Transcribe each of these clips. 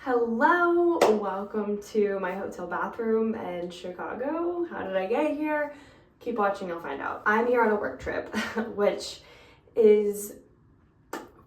Hello, welcome to my hotel bathroom in Chicago. How did I get here? Keep watching, you'll find out. I'm here on a work trip, which is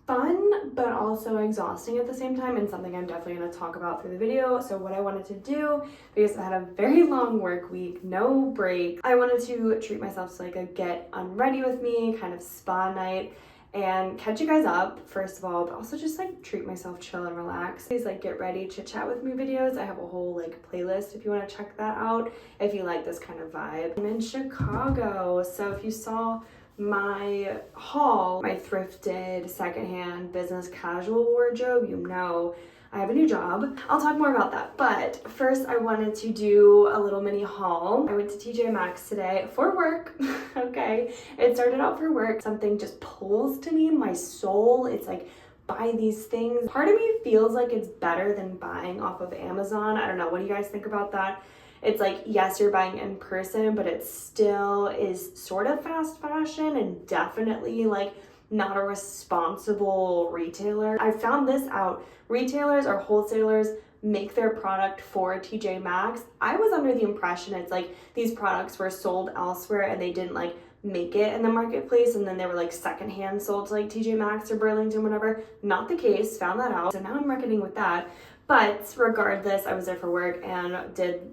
fun, but also exhausting at the same time, and something I'm definitely gonna talk about through the video. So what I wanted to do, because I had a very long work week, no break, I wanted to treat myself to like a get unready with me kind of spa night and catch you guys up, first of all, but also just like treat myself, chill and relax. These like get ready, chit chat with me videos. I have a whole like playlist if you want to check that out, if you like this kind of vibe. I'm in Chicago, so if you saw my haul, my thrifted secondhand business casual wardrobe, you know I have a new job. I'll talk more about that, but first I wanted to do a little mini haul. I went to TJ Maxx today for work. Okay, it started out for work. Something just pulls to me, my soul. It's like, buy these things. Part of me feels like it's better than buying off of Amazon. I don't know, what do you guys think about that? It's like, yes, you're buying in person, but it still is sort of fast fashion and definitely like not a responsible retailer. I found this out. Retailers or wholesalers make their product for TJ Maxx. I was under the impression it's like these products were sold elsewhere and they didn't like make it in the marketplace, and then they were like secondhand sold to like TJ Maxx or Burlington, whatever. Not the case, found that out. So now I'm reckoning with that. But regardless, I was there for work and did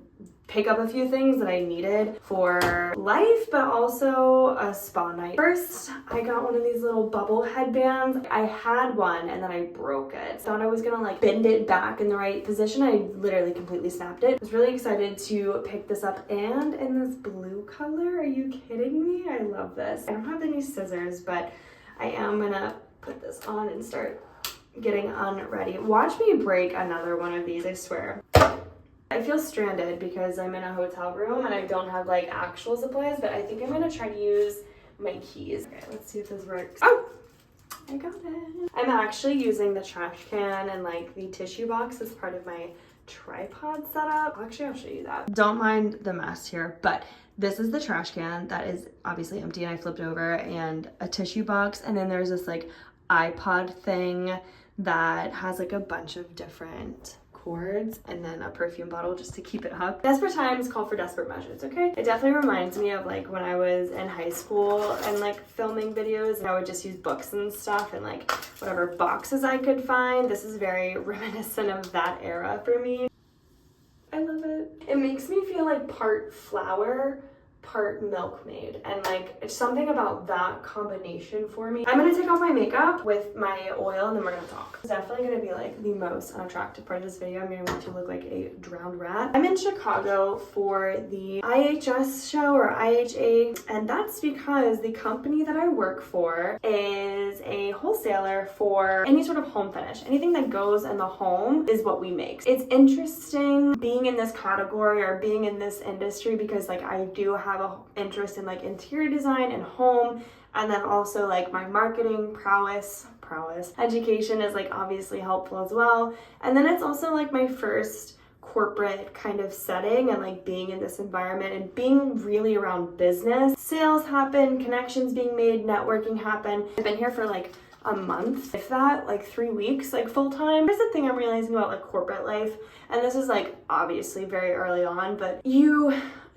pick up a few things that I needed for life, but also a spa night. First, I got one of these little bubble headbands. I had one and then I broke it. Thought I was gonna like bend it back in the right position. I literally completely snapped it. I was really excited to pick this up, and in this blue color. Are you kidding me? I love this. I don't have any scissors, but I am gonna put this on and start getting unready. Watch me break another one of these, I swear. I feel stranded because I'm in a hotel room and I don't have like actual supplies, but I think I'm gonna try to use my keys. Okay, let's see if this works. Oh, I got it. I'm actually using the trash can and like the tissue box as part of my tripod setup. Actually, I'll show you that. Don't mind the mess here, but this is the trash can that is obviously empty and I flipped over, and a tissue box, and then there's this like iPod thing that has like a bunch of different cords, and then a perfume bottle just to keep it hooked. Desperate times call for desperate measures, okay? It definitely reminds me of like when I was in high school and like filming videos, and I would just use books and stuff and like whatever boxes I could find. This is very reminiscent of that era for me. I love it. It makes me feel like part flour, part milkmaid, and like it's something about that combination for me. I'm gonna take off my makeup with my oil and then we're gonna talk. It's definitely gonna be like the most unattractive part of this video. I'm gonna want to look like a drowned rat. I'm in Chicago for the IHS show, or IHA, and that's because the company that I work for is a wholesaler for any sort of home finish. Anything that goes in the home is what we make. It's interesting being in this category or being in this industry because like I do have a interest in like interior design and home, and then also like my marketing prowess education is like obviously helpful as well. And then it's also like my first corporate kind of setting, and like being in this environment and being really around business. Sales happen, connections being made, networking happen. I've been here for like a month, if that, like 3 weeks, like full time. Here's the thing I'm realizing about like corporate life, and this is like obviously very early on, but you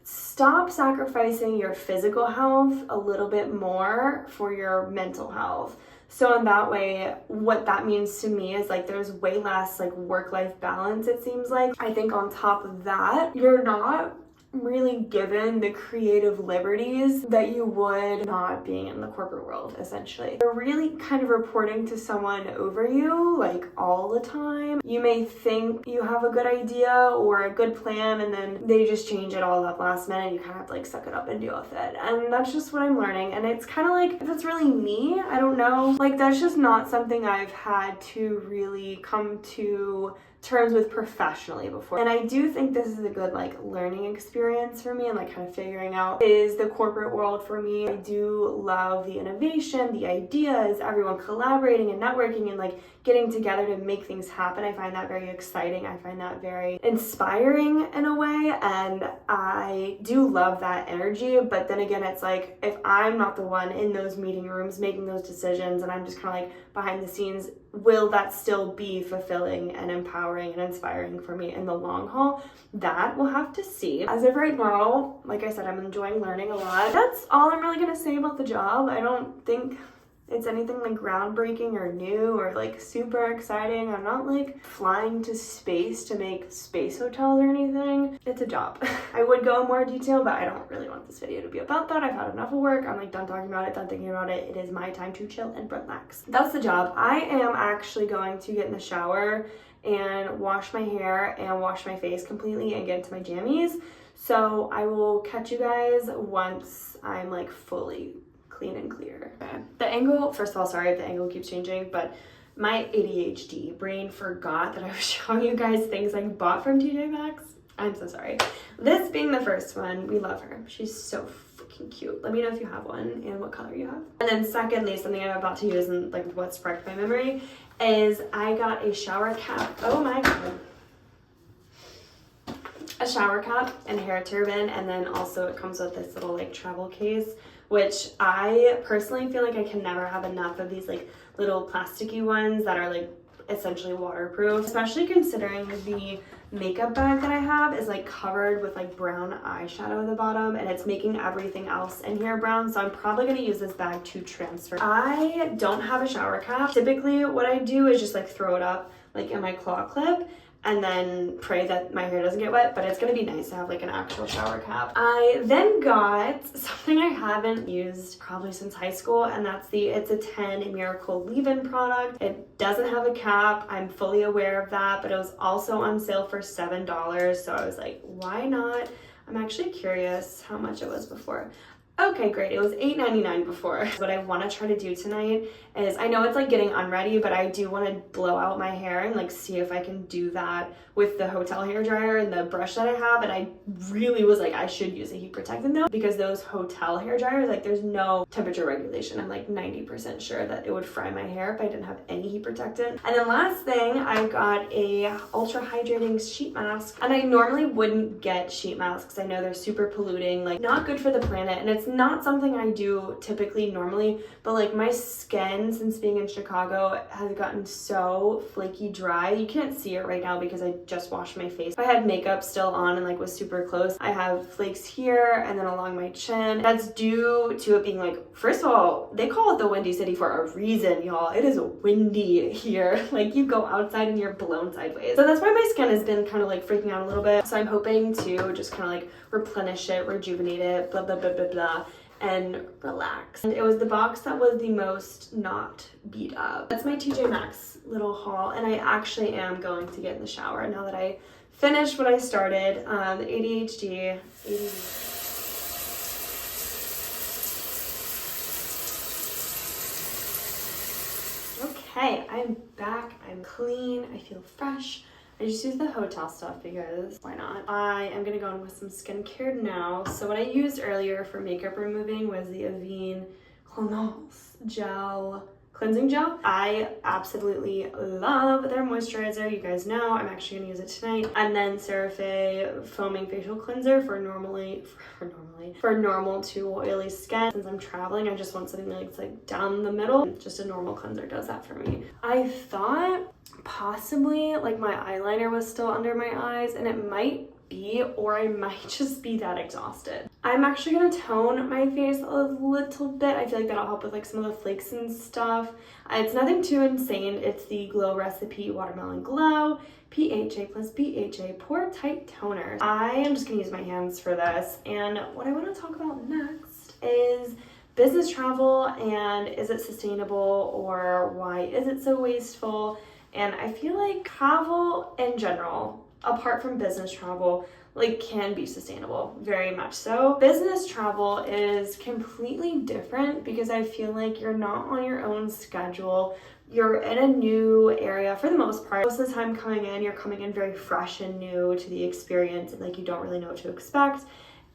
stop sacrificing your physical health a little bit more for your mental health. So in that way, what that means to me is like there's way less like work-life balance, it seems like. I think on top of that, you're not really given the creative liberties that you would not being in the corporate world, essentially. You're really kind of reporting to someone over you like all the time. You may think you have a good idea or a good plan, and then they just change it all up last minute. You kind of have to like suck it up and deal with it. And that's just what I'm learning. And it's kind of like, if it's really me, I don't know. Like that's just not something I've had to really come to terms with professionally before. And I do think this is a good like learning experience for me, and like kind of figuring out, is the corporate world for me. I do love the innovation, the ideas, everyone collaborating and networking and like getting together to make things happen. I find that very exciting. I find that very inspiring in a way, and I do love that energy. But then again, it's like if I'm not the one in those meeting rooms making those decisions and I'm just kind of like behind the scenes, will that still be fulfilling and empowering and inspiring for me in the long haul? That we'll have to see. As of right now, like I said, I'm enjoying learning a lot. That's all I'm really gonna say about the job. I don't think it's anything like groundbreaking or new or like super exciting. I'm not like flying to space to make space hotels or anything. It's a job. I would go in more detail, but I don't really want this video to be about that. I've had enough of work. I'm like done talking about it, done thinking about it. It is my time to chill and relax. That's the job. I am actually going to get in the shower and wash my hair and wash my face completely and get into my jammies. So I will catch you guys once I'm like fully clean and clear. Okay. The angle, first of all, sorry if the angle keeps changing, but my ADHD brain forgot that I was showing you guys things I bought from TJ Maxx. I'm so sorry. This being the first one, we love her. She's so freaking cute. Let me know if you have one and what color you have. And then secondly, something I'm about to use and like what sparked my memory is I got a shower cap. Oh my god. A shower cap and hair turban, and then also it comes with this little like travel case, which I personally feel like I can never have enough of these like little plasticky ones that are like essentially waterproof, especially considering the makeup bag that I have is like covered with like brown eyeshadow at the bottom, and it's making everything else in here brown. So I'm probably going to use this bag to transfer. I don't have a shower cap. Typically what I do is just like throw it up like in my claw clip and then pray that my hair doesn't get wet, but it's gonna be nice to have like an actual shower cap. I then got something I haven't used probably since high school, and that's it's a 10 Miracle Leave-In product. It doesn't have a cap, I'm fully aware of that, but it was also on sale for $7, so I was like, why not? I'm actually curious how much it was before. Okay, great. It was $8.99 before. What I want to try to do tonight is, I know it's like getting unready, but I do want to blow out my hair and like see if I can do that with the hotel hair dryer and the brush that I have. And I really was like, I should use a heat protectant though, because those hotel hair dryers, like there's no temperature regulation. I'm like 90% sure that it would fry my hair if I didn't have any heat protectant. And then last thing, I got a ultra hydrating sheet mask. And I normally wouldn't get sheet masks. I know they're super polluting, like not good for the planet. And it's not something I do typically normally, but like my skin since being in Chicago has gotten so flaky dry. You can't see it right now because I just washed my face. I had makeup still on and like was super close. I have flakes here and then along my chin. That's due to it being like, first of all, they call it the Windy City for a reason, y'all. It is windy here. Like you go outside and you're blown sideways. So that's why my skin has been kind of like freaking out a little bit. So I'm hoping to just kind of like replenish it, rejuvenate it, blah, blah, blah, blah, blah, and relax. And it was the box that was the most not beat up. That's my TJ Maxx little haul, and I actually am going to get in the shower now that I finished what I started. The ADHD. Okay, I'm back. I'm clean. I feel fresh. I just use the hotel stuff because why not? I am gonna go in with some skincare now. So what I used earlier for makeup removing was the Avene Cleanse Gel Cleansing Gel. I absolutely love their moisturizer. You guys know I'm actually gonna use it tonight. And then CeraVe Foaming Facial Cleanser for normal to oily skin. Since I'm traveling, I just want something that's like down the middle. Just a normal cleanser does that for me. I thought possibly like my eyeliner was still under my eyes, and it might be, or I might just be that exhausted. I'm actually gonna tone my face a little bit. I feel like that'll help with like some of the flakes and stuff. It's nothing too insane. It's the Glow Recipe Watermelon Glow PHA plus BHA Pore Tight Toner. I am just gonna use my hands for this, and what I want to talk about next is business travel, and is it sustainable, or why is it so wasteful? And I feel like travel in general, apart from business travel, like can be sustainable, very much so. Business travel is completely different because I feel like you're not on your own schedule. You're in a new area for the most part. Most of the time you're coming in very fresh and new to the experience, and like you don't really know what to expect,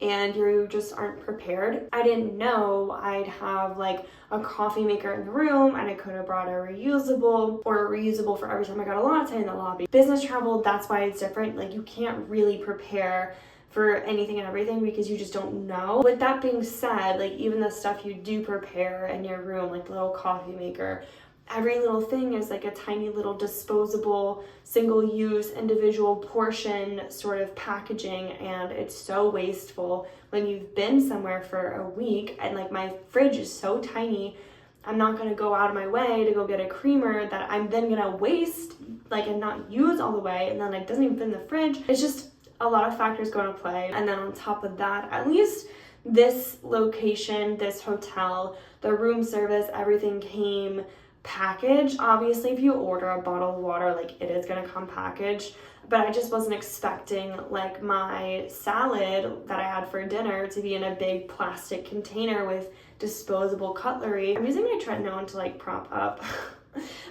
and you just aren't prepared. I didn't know I'd have like a coffee maker in the room, and I could have brought a reusable for every time I got a latte in the lobby. Business travel, that's why it's different. Like you can't really prepare for anything and everything because you just don't know. With that being said, like even the stuff you do prepare in your room, like the little coffee maker, every little thing is like a tiny little disposable, single-use, individual portion sort of packaging, and it's so wasteful when you've been somewhere for a week and like my fridge is so tiny. I'm not gonna go out of my way to go get a creamer that I'm then gonna waste like and not use all the way, and then like doesn't even fit in the fridge. It's just a lot of factors go into play. And then on top of that, at least this location, this hotel, the room service, everything came packaged. Obviously, if you order a bottle of water, like it is gonna come packaged, but I just wasn't expecting like my salad that I had for dinner to be in a big plastic container with disposable cutlery. I'm using my treadmill to like prop up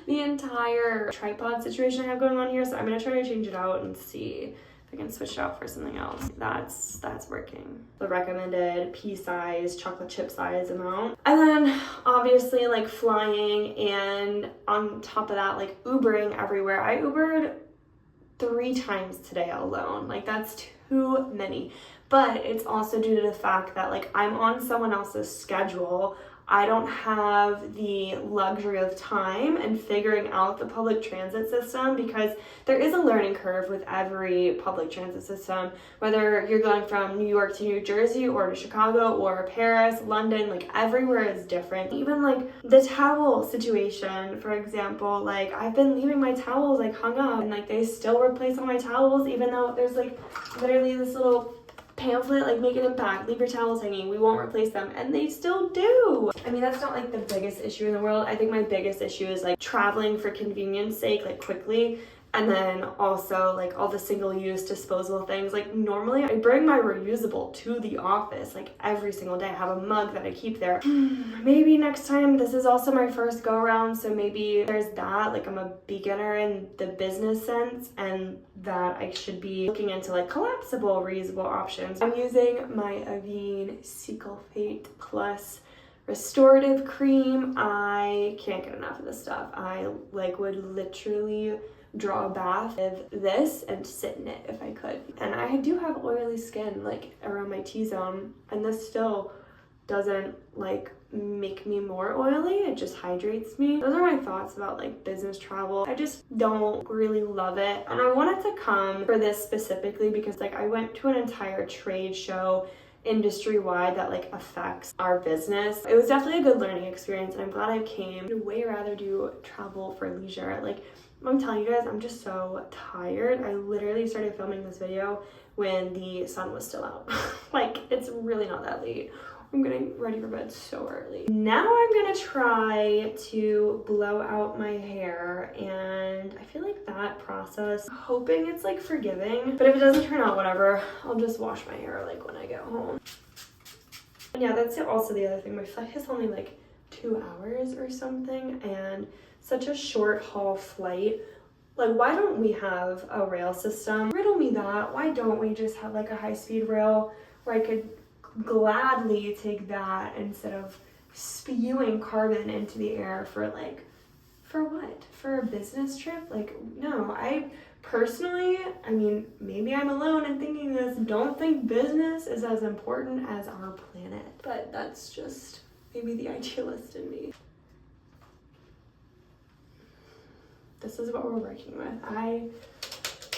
the entire tripod situation I have going on here, so I'm gonna try to change it out and see if I can switch it out for something else. That's working. The recommended pea size, chocolate chip size amount. And then obviously like flying, and on top of that, like Ubering everywhere. I Ubered 3 times today alone. Like that's too many. But it's also due to the fact that like I'm on someone else's schedule. I don't have the luxury of time and figuring out the public transit system, because there is a learning curve with every public transit system, whether you're going from New York to New Jersey or to Chicago or Paris, London, like everywhere is different. Even like the towel situation, for example, like I've been leaving my towels like hung up, and like they still replace all my towels even though there's like literally this little pamphlet like make an impact, leave your towels hanging, we won't replace them, and they still do. I mean, that's not like the biggest issue in the world. I think my biggest issue is like traveling for convenience sake, like quickly, and then also like all the single-use disposable things. Like normally I bring my reusable to the office like every single day. I have a mug that I keep there. Maybe next time, this is also my first go around, so maybe there's that, like I'm a beginner in the business sense, and that I should be looking into like collapsible reusable options. I'm using my Avene Sulfate Plus restorative cream. I can't get enough of this stuff. I like would literally draw a bath with this and sit in it if I could. And I do have oily skin like around my T-zone, and this still doesn't like make me more oily, it just hydrates me. Those are my thoughts about like business travel. I just don't really love it, and I wanted to come for this specifically because like I went to an entire trade show industry-wide that like affects our business. It was definitely a good learning experience, and I'm glad I came. I'd way rather do travel for leisure. Like I'm telling you guys, I'm just so tired. I literally started filming this video when the sun was still out. Like it's really not that late. I'm getting ready for bed so early. Now I'm gonna try to blow out my hair, and I feel like that process, hoping it's like forgiving, but if it doesn't turn out, whatever, I'll just wash my hair like when I get home. And yeah, that's also the other thing. My flight is only like 2 hours or something, and such a short haul flight. Like, why don't we have a rail system? Riddle me that. Why don't we just have like a high-speed rail where I could gladly take that instead of spewing carbon into the air for like, for what? For a business trip? Like, no, I personally, I mean, maybe I'm alone in thinking this, don't think business is as important as our planet. But that's just maybe the idealist in me. This is what we're working with. I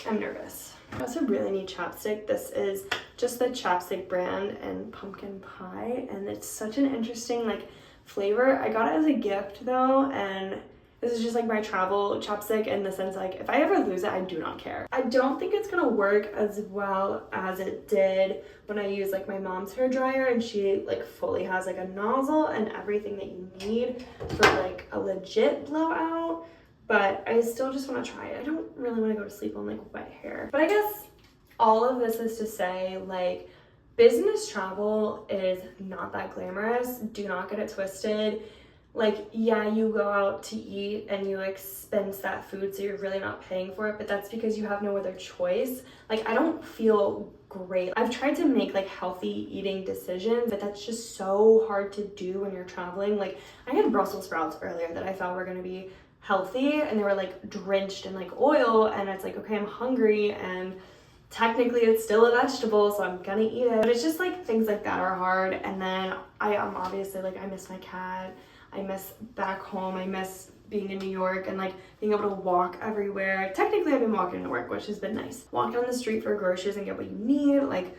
am nervous. I also really need chapstick. This is just the Chapstick brand and pumpkin pie, and it's such an interesting like flavor. I got it as a gift though, and this is just like my travel chapstick in the sense like if I ever lose it, I do not care. I don't think it's gonna work as well as it did when I used like my mom's hair dryer, and she like fully has like a nozzle and everything that you need for like a legit blowout. But I still just want to try it. I don't really want to go to sleep on like wet hair. But I guess all of this is to say like business travel is not that glamorous. Do not get it twisted. Like, yeah, you go out to eat and you expense that food, so you're really not paying for it, but that's because you have no other choice. Like, I don't feel great. I've tried to make like healthy eating decisions, but that's just so hard to do when you're traveling. Like, I had Brussels sprouts earlier that I thought were gonna be healthy, and they were like drenched in like oil, and it's like, okay, I'm hungry, and technically it's still a vegetable, so I'm gonna eat it. But it's just like things like that are hard. And then I am obviously like, I miss my cat, I miss back home, I miss being in New York and like being able to walk everywhere. Technically I've been walking to work, which has been nice. Walk down the street for groceries and get what you need, like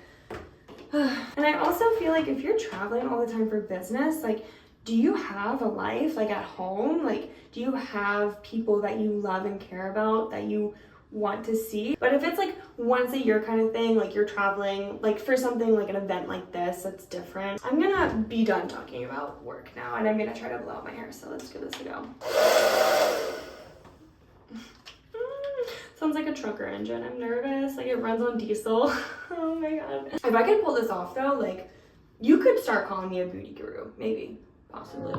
and I also feel like if you're traveling all the time for business, like do you have a life like at home? Like do you have people that you love and care about that you want to see? But if it's like once a year kind of thing, like you're traveling like for something like an event like this, that's different. I'm gonna be done talking about work now and I'm gonna try to blow out my hair, so let's give this a go. Sounds like a trucker engine. I'm nervous, like it runs on diesel. Oh my god. If I could pull this off though, like you could start calling me a beauty guru, maybe, possibly.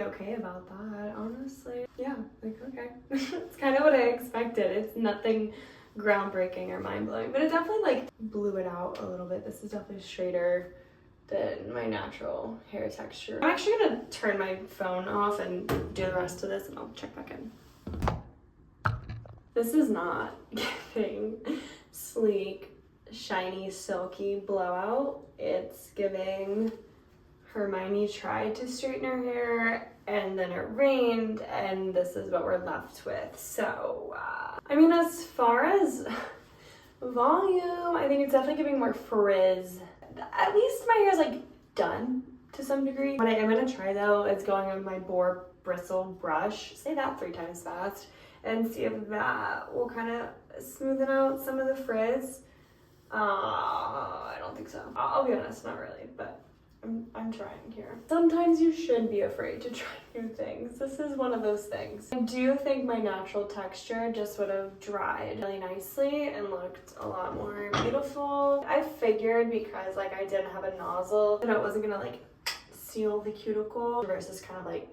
Okay about that, honestly. Yeah, like okay. It's kind of what I expected. It's nothing groundbreaking or mind-blowing, but it definitely like blew it out a little bit. This is definitely straighter than my natural hair texture. I'm actually gonna turn my phone off and do the rest of this and I'll check back in. This is not giving sleek, shiny, silky blowout. It's giving Hermione tried to straighten her hair and then it rained and this is what we're left with. So, I mean, as far as volume, I think it's definitely giving more frizz. At least my hair is like done to some degree. What I am gonna try though is going with my boar bristle brush, say that 3 times fast, and see if that will kind of smoothen out some of the frizz. I don't think so. I'll be honest, not really, but I'm trying here. Sometimes you should be afraid to try new things. This is one of those things. I do think my natural texture just would have dried really nicely and looked a lot more beautiful. I figured because like I didn't have a nozzle that it wasn't gonna like seal the cuticle versus kind of like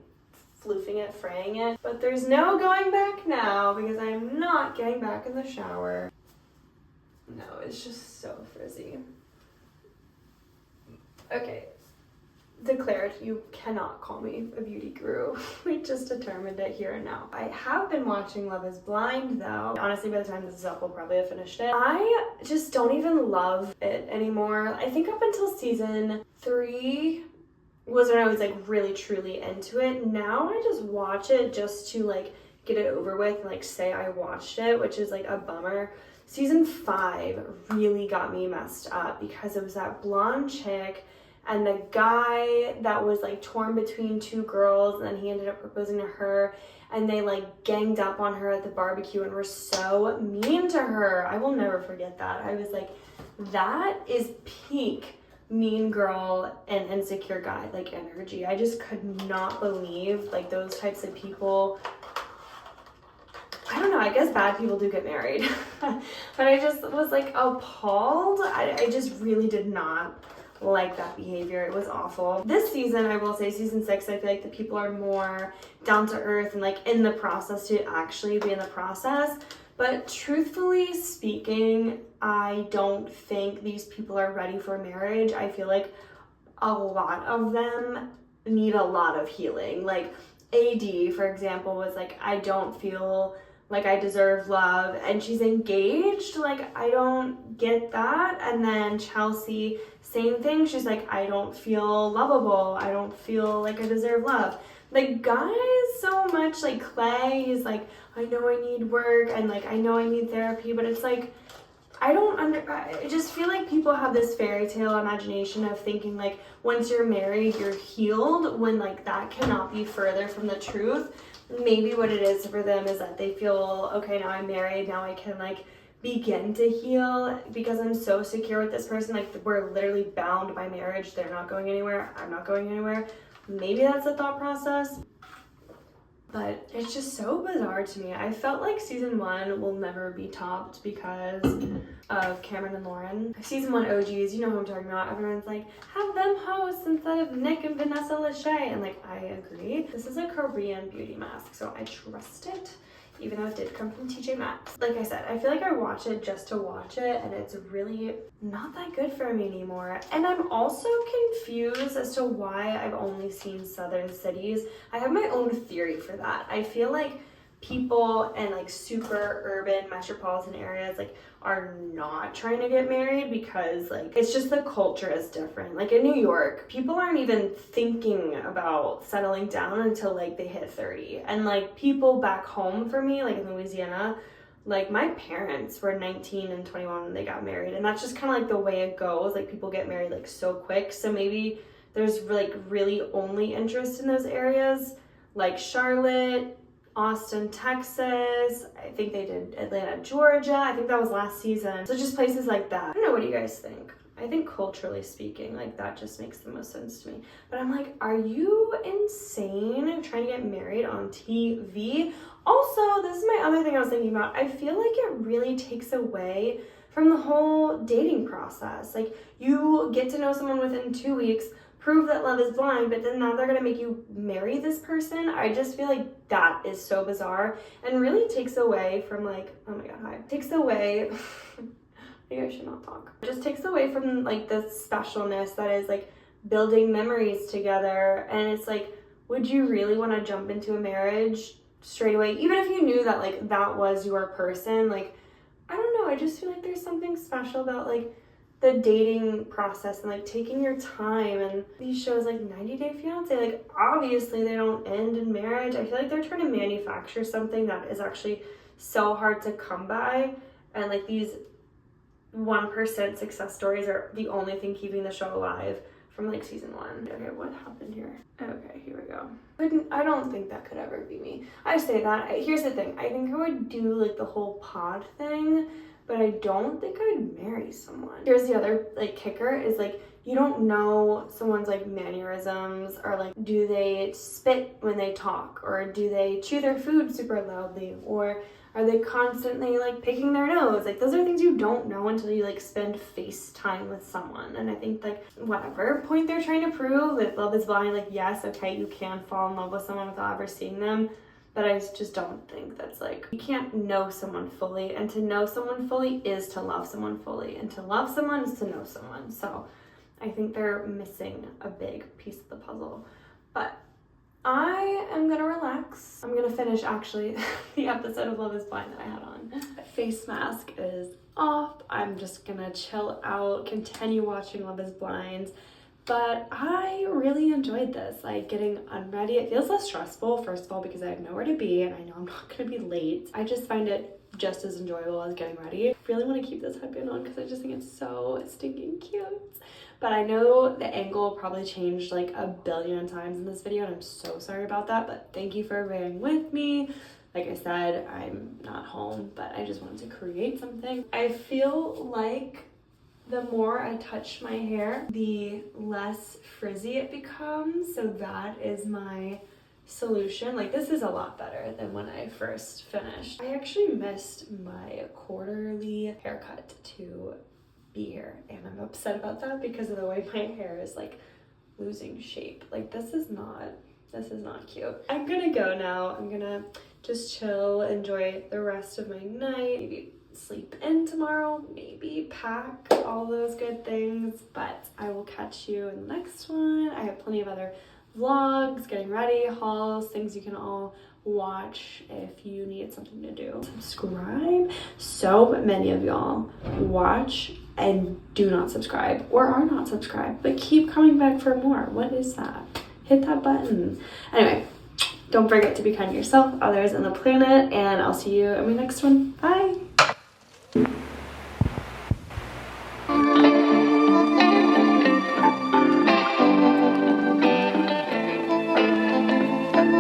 floofing it, fraying it. But there's no going back now because I'm not getting back in the shower. No, it's just so frizzy. Okay. Declared, you cannot call me a beauty guru. We just determined it here and now. I have been watching Love is Blind though. Honestly, by the time this is up, we'll probably have finished it. I just don't even love it anymore. I think up until season 3 was when I was like really truly into it. Now I just watch it just to like get it over with and like say I watched it, which is like a bummer. Season 5 really got me messed up because it was that blonde chick and the guy that was like torn between 2 girls, and then he ended up proposing to her and they like ganged up on her at the barbecue and were so mean to her. I will never forget that. I was like, that is peak mean girl and insecure guy like energy. I just could not believe like those types of people. I don't know, I guess bad people do get married. But I just was like appalled. I just really did not like that behavior. It was awful. This season, I will say season 6, I feel like the people are more down to earth and like in the process to actually be in the process. But truthfully speaking, I don't think these people are ready for marriage. I feel like a lot of them need a lot of healing. Like AD, for example, was like, I don't feel like I deserve love, and she's engaged. Like, I don't get that. And then Chelsea, same thing. She's like, I don't feel lovable. I don't feel like I deserve love. Like, guys, so much, like Clay, he's like, I know I need work, and like, I know I need therapy, but it's like, I just feel like people have this fairy tale imagination of thinking like, once you're married, you're healed, when like, that cannot be further from the truth. Maybe what it is for them is that they feel, okay, now I'm married, now I can like begin to heal because I'm so secure with this person. Like, we're literally bound by marriage. They're not going anywhere. I'm not going anywhere. Maybe that's the thought process. But it's just so bizarre to me. I felt like season 1 will never be topped because of Cameron and Lauren. Season 1 OGs, you know who I'm talking about. Everyone's like, have them host instead of Nick and Vanessa Lachey. And like, I agree. This is a Korean beauty mask, so I trust it. even though it did come from TJ Maxx. Like I said, I feel like I watch it just to watch it, and it's really not that good for me anymore. And I'm also confused as to why I've only seen southern cities. I have my own theory for that. I feel like people in like super urban metropolitan areas like are not trying to get married because like it's just the culture is different. Like in New York, people aren't even thinking about settling down until like they hit 30. And like people back home for me, like in Louisiana, like my parents were 19 and 21 when they got married, and that's just kind of like the way it goes. Like people get married like so quick, so maybe there's like really only interest in those areas like Charlotte, Austin, Texas. I think they did Atlanta, Georgia. I think that was last season. So just places like that. I don't know, what do you guys think? I think culturally speaking, like that just makes the most sense to me. But I'm like, are you insane trying to get married on TV? Also, this is my other thing I was thinking about. I feel like it really takes away from the whole dating process. Like you get to know someone within 2 weeks, prove that love is blind, but then now they're gonna make you marry this person. I just feel like that is so bizarre and really takes away from like, oh my god, hi. Takes away, maybe I should not talk. It just takes away from like the specialness that is like building memories together. And it's like, would you really wanna jump into a marriage straight away? Even if you knew that like that was your person, like, I don't know, I just feel like there's something special about like the dating process and like taking your time. And these shows like 90 Day Fiance, like obviously they don't end in marriage. I feel like they're trying to manufacture something that is actually so hard to come by, and like these 1% success stories are the only thing keeping the show alive from like season 1. Okay, what happened here? Okay, here we go. I don't think that could ever be me. I say that. Here's the thing. I think I would do like the whole pod thing, but I don't think I'd marry someone. Here's the other like kicker is like, you don't know someone's like mannerisms, or like, do they spit when they talk, or do they chew their food super loudly, or are they constantly like picking their nose? Like those are things you don't know until you like spend face time with someone. And I think like whatever point they're trying to prove, if love is blind, like yes, okay, you can fall in love with someone without ever seeing them. But I just don't think that's like, you can't know someone fully, and to know someone fully is to love someone fully, and to love someone is to know someone. So I think they're missing a big piece of the puzzle. But I am gonna relax. I'm gonna finish actually the episode of Love is Blind that I had on. Face mask is off. I'm just gonna chill out, continue watching Love is Blind. But I really enjoyed this, like getting unready. It feels less stressful, first of all, because I have nowhere to be and I know I'm not gonna be late. I just find it just as enjoyable as getting ready. I really want to keep this headband on because I just think it's so stinking cute. But I know the angle probably changed like a billion times in this video, and I'm so sorry about that, but thank you for bearing with me. Like I said, I'm not home, but I just wanted to create something. I feel like the more I touch my hair, the less frizzy it becomes. So that is my solution. Like this is a lot better than when I first finished. I actually missed my quarterly haircut to be here, and I'm upset about that because of the way my hair is like losing shape. Like this is not cute. I'm gonna go now. I'm gonna just chill, enjoy the rest of my night, maybe sleep in tomorrow, maybe pack, all those good things. But I will catch you in the next one. I have plenty of other vlogs, getting ready, hauls, things you can all watch if you need something to do. Subscribe. So many of y'all watch and do not subscribe, or are not subscribed, but keep coming back for more. What is that? Hit that button. Anyway, don't forget to be kind to yourself, others, and the planet, and I'll see you in my next one. Bye.